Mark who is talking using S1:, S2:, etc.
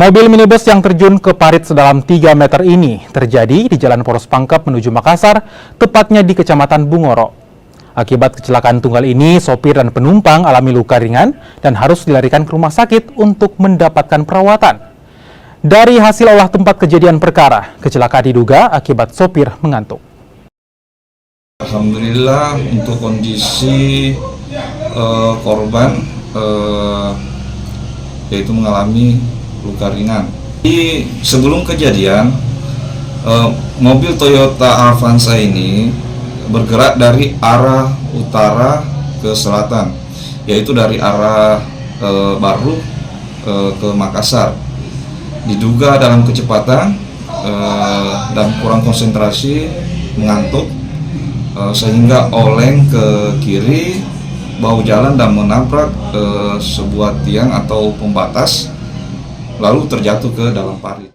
S1: Mobil minibus yang terjun ke parit sedalam 3 meter ini terjadi di Jalan Poros Pangkep menuju Makassar, tepatnya di Kecamatan Bungoro. Akibat kecelakaan tunggal ini, sopir dan penumpang alami luka ringan dan harus dilarikan ke rumah sakit untuk mendapatkan perawatan. Dari hasil olah tempat kejadian perkara, kecelakaan diduga akibat sopir mengantuk.
S2: Alhamdulillah untuk kondisi korban yaitu mengalami luka ringan. Sebelum kejadian, mobil Toyota Avanza ini bergerak dari arah utara ke selatan, yaitu dari arah Baru ke Makassar. Diduga dalam kecepatan dan kurang konsentrasi, mengantuk, sehingga oleng ke kiri bahu jalan dan menabrak sebuah tiang atau pembatas, lalu terjatuh ke dalam parit.